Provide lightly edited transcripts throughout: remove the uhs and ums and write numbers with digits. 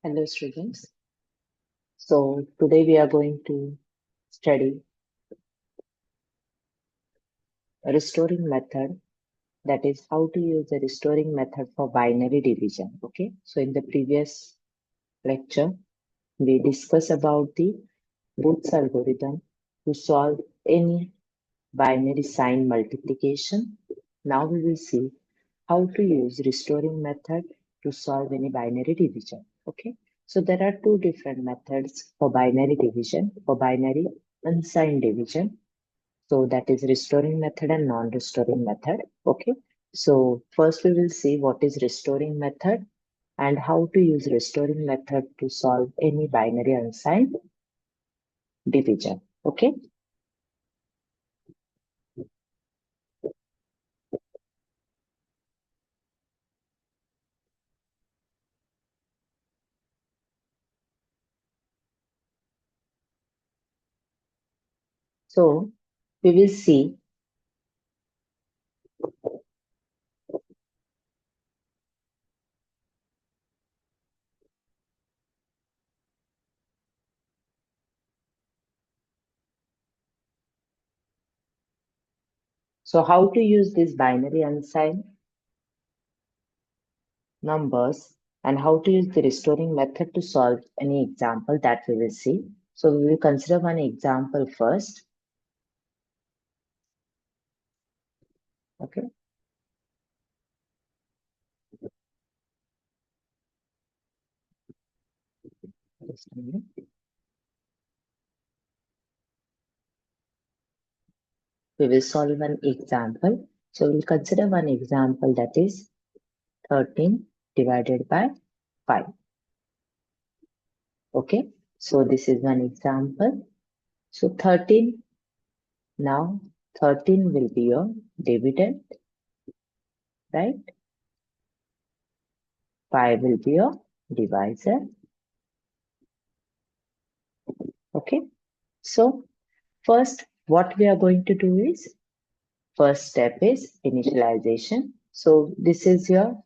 Hello students. So today we are going to study a restoring method, that is how to use the restoring method for binary division. Okay. So in the previous lecture, we discussed about the Booth's algorithm to solve any binary sign multiplication. Now we will see how to use restoring method to solve any binary division. Okay. So there are two different methods for binary division, for binary unsigned division. So that is restoring method and non-restoring method. Okay. So first we will see what is restoring method and how to use restoring method to solve any binary unsigned division. Okay. So we will see. So how to use this binary unsigned numbers and how to use the restoring method to solve any example that we will see. So we will consider one example first. Okay. Just a minute. We will solve one example. So we'll consider one example, that is 13 divided by 5. Okay. So this is one example. So 13, now 13 will be your dividend, right? 5 will be your divisor. Okay. So first, what we are going to do is, first step is initialization. So this is your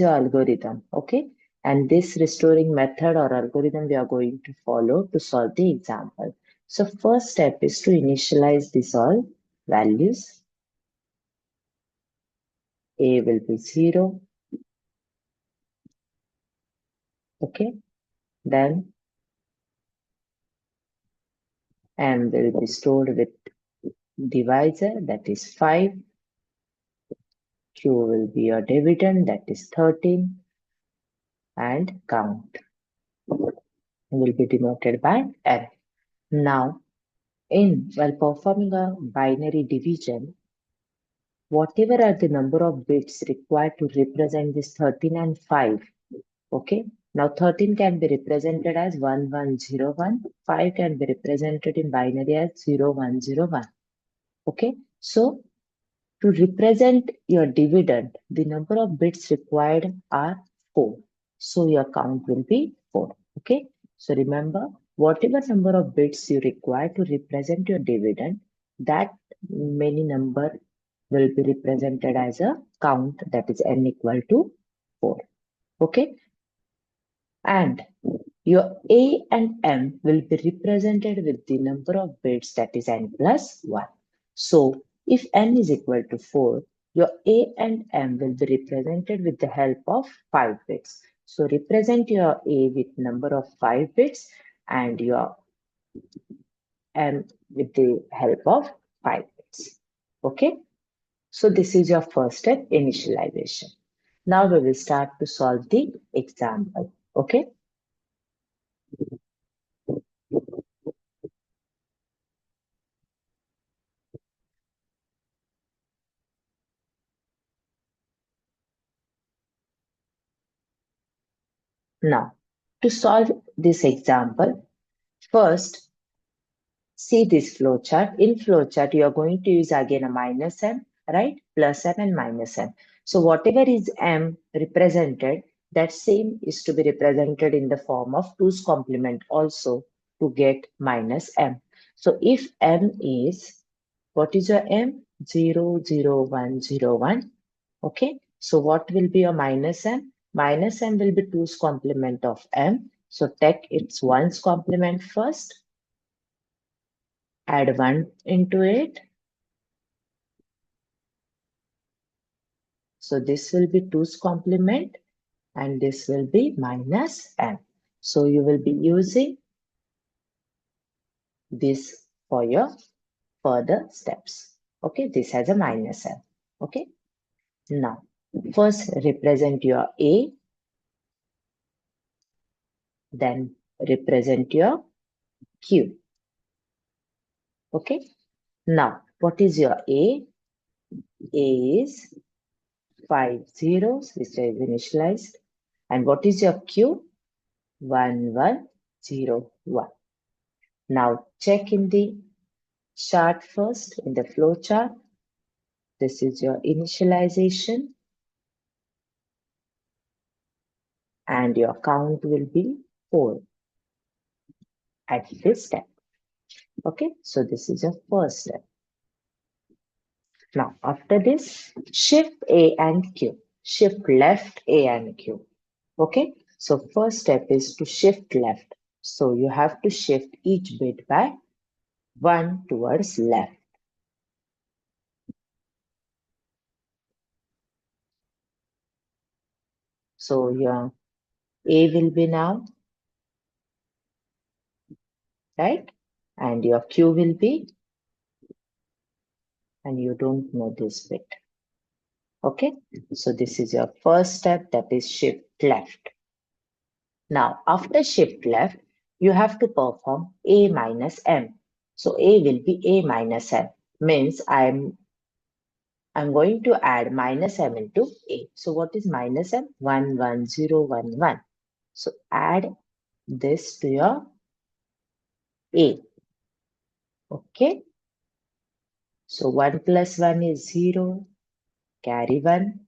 algorithm, okay? And this restoring method or algorithm we are going to follow to solve the example. So first step is to initialize these all values. A will be 0, okay? Then M will be stored with divisor, that is 5. Q will be your dividend, that is 13. And count will be denoted by F. Now, while performing a binary division, whatever are the number of bits required to represent this 13 and 5, okay? Now 13 can be represented as 1101, 5 can be represented in binary as 0101, okay? So to represent your dividend, the number of bits required are 4. So your count will be 4. Okay. So remember, whatever number of bits you require to represent your dividend, that many number will be represented as a count, that is n equal to 4. Okay. And your A and M will be represented with the number of bits, that is n plus 1. So if n is equal to 4, your A and M will be represented with the help of 5 bits. So represent your A with number of 5 bits and your M with the help of 5 bits. Okay. So this is your first step, initialization. Now we will start to solve the example. Okay. Now, to solve this example, first, see this flowchart. In flowchart, you are going to use again a minus m, right? Plus m and minus m. So whatever is m represented, that same is to be represented in the form of 2's complement also to get minus m. So if m is, what is your m? 0, 0, 1, 0, 1. Okay. So what will be your minus m? Minus m will be 2's complement of m. So take its 1's complement first. Add 1 into it. So this will be 2's complement and this will be minus m. So you will be using this for your further steps. Okay, this has a minus m. Okay, now first represent your a, then represent your q. Okay, now what is your a? A is 5 zeros, which is initialized. And what is your q? 1101. Now check in the chart first, in the flow chart. This is your initialization. And your count will be 4 at this step. Okay, so this is your first step. Now, after this, shift A and Q. Shift left A and Q. Okay, so first step is to shift left. So you have to shift each bit by 1 towards left. So your A will be now, right? And your Q will be, and you don't know this bit. Okay, so this is your first step, that is shift left. Now, after shift left, you have to perform A minus M. So A will be A minus M, means I'm going to add minus M into A. So what is minus M? 11011. So add this to your A. Okay. So 1 plus 1 is 0, carry 1.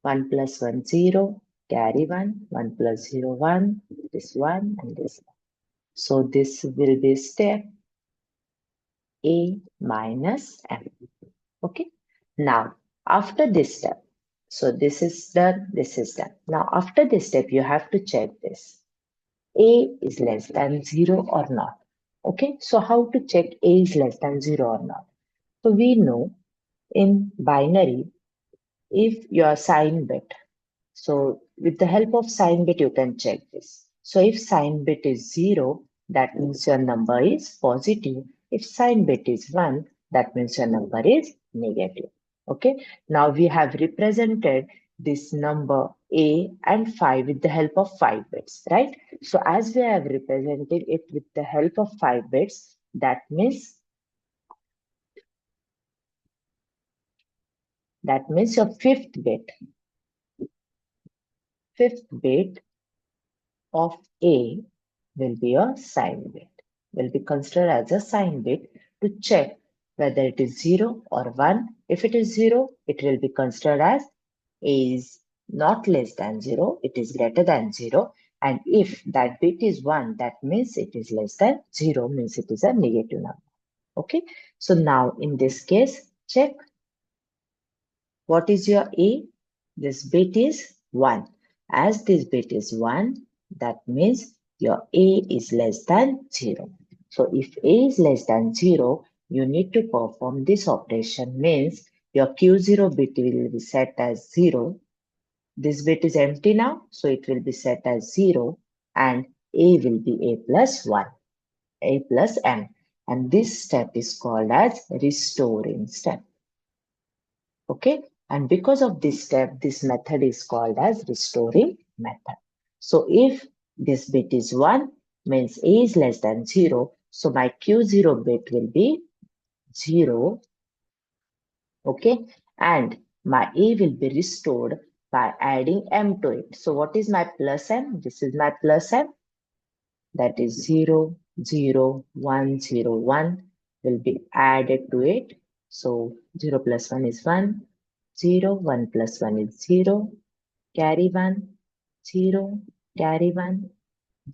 1 plus 1, 0, carry 1. 1 plus 0, 1. This 1 and this 1. So this will be step A minus M. Okay. Now, after this step, so this is done, this is done. Now, after this step, you have to check this. A is less than 0 or not. Okay. So how to check A is less than 0 or not? So we know in binary, if your sign bit, so with the help of sign bit, you can check this. So if sign bit is 0, that means your number is positive. If sign bit is 1, that means your number is negative. Okay. Now we have represented this number A and 5 with the help of 5 bits, right? So as we have represented it with the help of 5 bits, that means your fifth bit of A will be a sign bit, will be considered as a sign bit to check whether it is 0 or 1. If it is 0, it will be considered as A is not less than 0, it is greater than 0. And if that bit is 1, that means it is less than 0, means it is a negative number. Okay, so now in this case, check what is your A? This bit is 1. As this bit is 1, that means your A is less than 0. So if A is less than 0, you need to perform this operation, means your Q0 bit will be set as 0. This bit is empty now, so it will be set as 0 and A will be A plus 1, A plus M. And this step is called as restoring step. Okay, and because of this step, this method is called as restoring method. So if this bit is 1, means A is less than 0, so my Q0 bit will be 0. Okay, and my A will be restored by adding M to it. So what is my plus M? This is my plus M. That is 0, 0, 1, 0, 1 will be added to it. So 0 plus 1 is 1, 0, 1 plus 1 is 0, carry 1, 0, carry 1,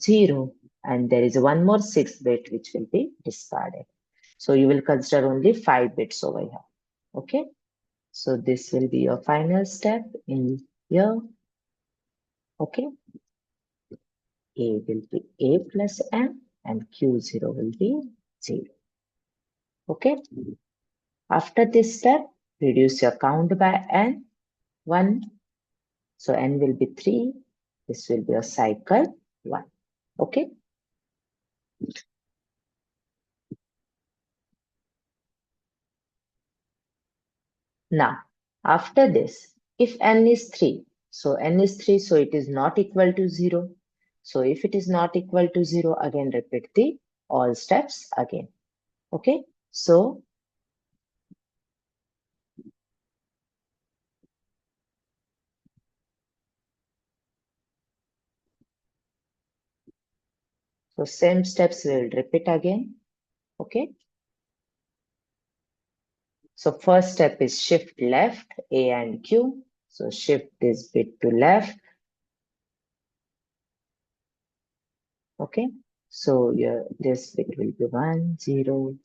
0, and there is one more 6 bit which will be discarded. So you will consider only 5 bits over here. Okay. So this will be your final step in here. Okay. A will be A plus M and Q0 will be 0. Okay. After this step, reduce your count by N, 1. So N will be 3. This will be a cycle 1. Okay. Now, after this, if N is 3, so N is 3, so it is not equal to 0. So if it is not equal to 0, again repeat the all steps again. Okay. So same steps we'll repeat again. Okay. So first step is shift left, A and Q. So shift this bit to left. Okay. So this bit will be 1, 0,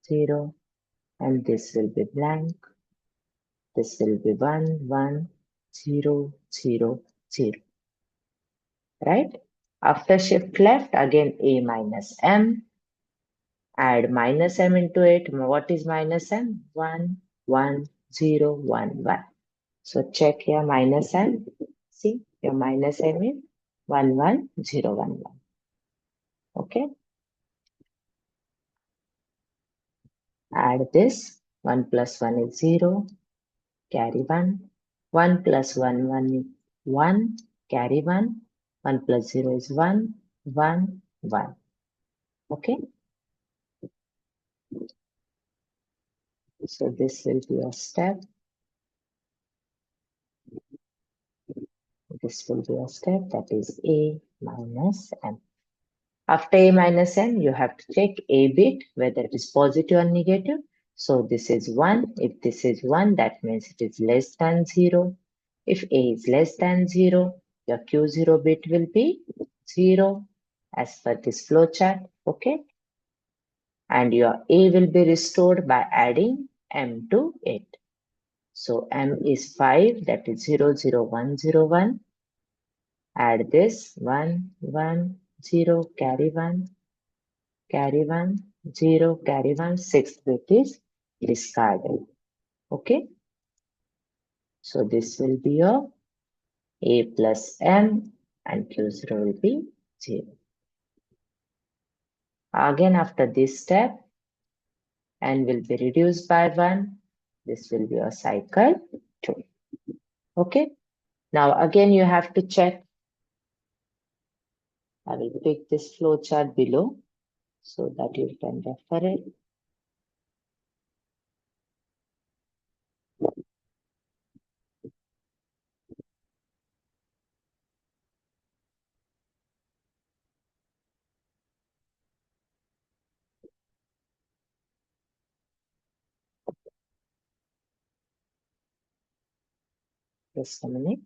0, and this will be blank. This will be 1, 1, 0, 0, 0. Right? After shift left, again A minus M. Add minus M into it. What is minus M? 1, 1, 0, 1, 1. So check here minus M. See, your minus M is 1, 1, 0, 1, 1. Okay. Add this. 1 plus 1 is 0. Carry 1. 1 plus 1, 1 is 1. Carry 1. 1 plus 0 is 1. 1, 1. Okay. So this will be a step. This will be a step, that is A minus M. After A minus M, you have to check A bit whether it is positive or negative. So this is 1. If this is 1, that means it is less than 0. If A is less than 0, your Q0 bit will be 0 as per this flowchart. Okay. And your A will be restored by adding M to it. So M is 5, that is 0, 0, 1, 0, 1. Add this 1, 1, 0, carry 1, carry 1, 0, carry 1, 6th bit is discarded. Okay. So this will be your A plus M and Q0 will be 0. Again, after this step, N will be reduced by 1. This will be a cycle 2. Okay. Now again, you have to check. I will pick this flowchart below so that you can refer it. Just a minute.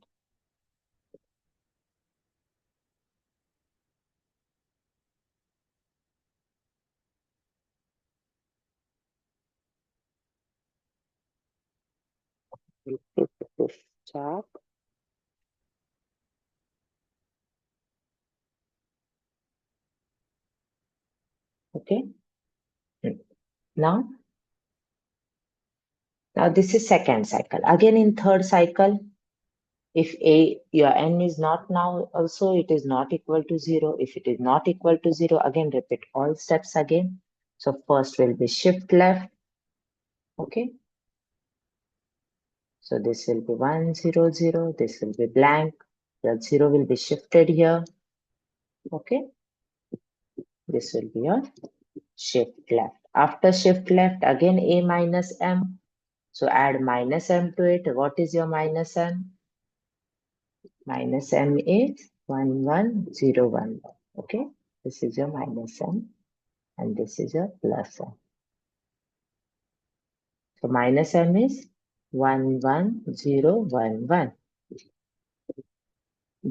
We'll pick this chart. Okay. Now this is second cycle. Again in third cycle, if your N is not now also, it is not equal to 0. If it is not equal to 0, again repeat all steps again. So first will be shift left. Okay. So this will be 1, 0, 0. This will be blank. The 0 will be shifted here. Okay. This will be your shift left. After shift left, again A minus M. So add minus M to it. What is your minus M? Minus M is 1, 1, 0, 1, 1. Okay. This is your minus M and this is your plus M. So minus M is 1, 1, 0, 1, 1.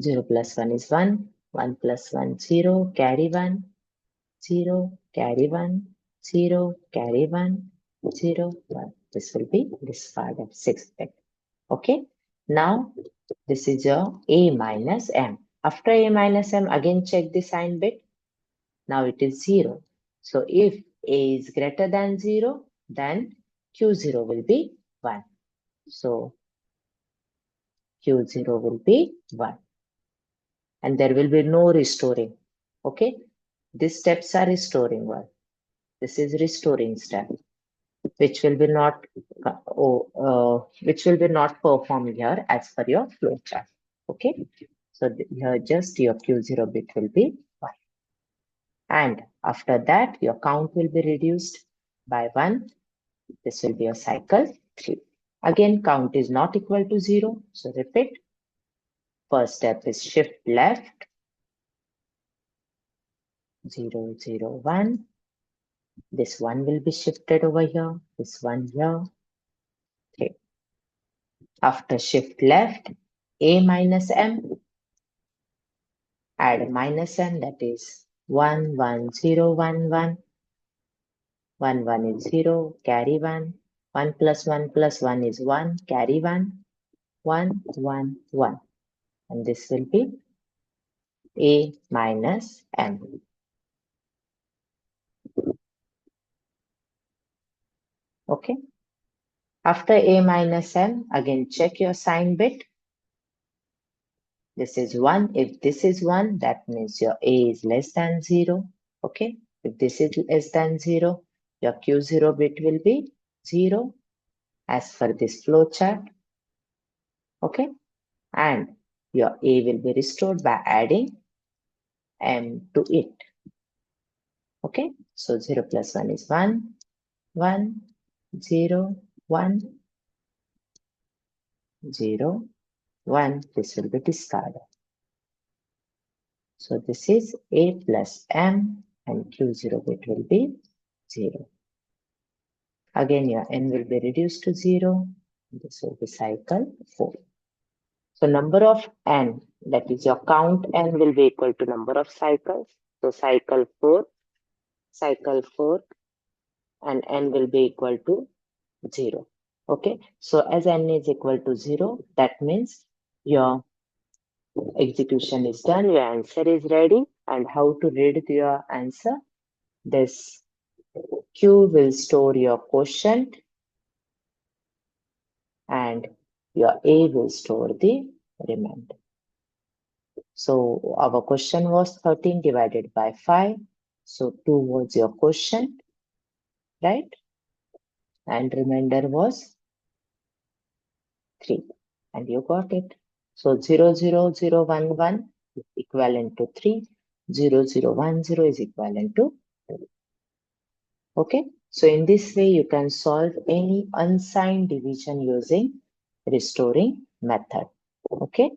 0 plus 1 is 1. 1 plus 1, 0. Carry 1. 0. Carry 1. 0. Carry 1. 0, 1. This will be discarded, 6th bit. Okay. Now this is your A minus M. After A minus M, again check the sign bit. Now it is 0. So if A is greater than 0, then Q0 will be 1. So Q0 will be 1. And there will be no restoring. Okay. These steps are restoring one. This is restoring step, which will be not which will be not performed here as per your flow chart. Okay. So here just your Q0 bit will be 1. And after that, your count will be reduced by 1. This will be a cycle 3. Again, count is not equal to 0. So repeat. First step is shift left. 0, 0, 1. This 1 will be shifted over here. This 1 here. 3. After shift left, A minus M. Add minus M, that is 1, 1, 0, 1, 1. 1, 1 is 0, carry 1. 1 plus 1 plus 1 is 1, carry 1. 1, 1, 1. And this will be A minus M. Okay. After A minus M, again check your sign bit. This is 1. If this is 1, that means your A is less than 0. Okay. If this is less than 0, your Q0 bit will be 0 as per this flow chart. Okay. And your A will be restored by adding M to it. Okay. So 0 plus 1 is 1, 1, 0, 1, 0, 1. This will be discarded. So this is A plus M and Q0 bit will be 0. Again, your N will be reduced to 0. This will be cycle 4. So number of N, that is your count N will be equal to number of cycles. So cycle 4, and N will be equal to 0. Okay. So as N is equal to 0, that means your execution is done, your answer is ready. And how to read your answer? This Q will store your quotient and your A will store the remainder. So our question was 13 divided by 5. So 2 was your quotient, right? And remainder was 3. And you got it. So 0, 0, 0, 1, 1 is equivalent to 3. 0, 0, 1, 0 is equivalent to 2. Okay. So in this way, you can solve any unsigned division using restoring method. Okay.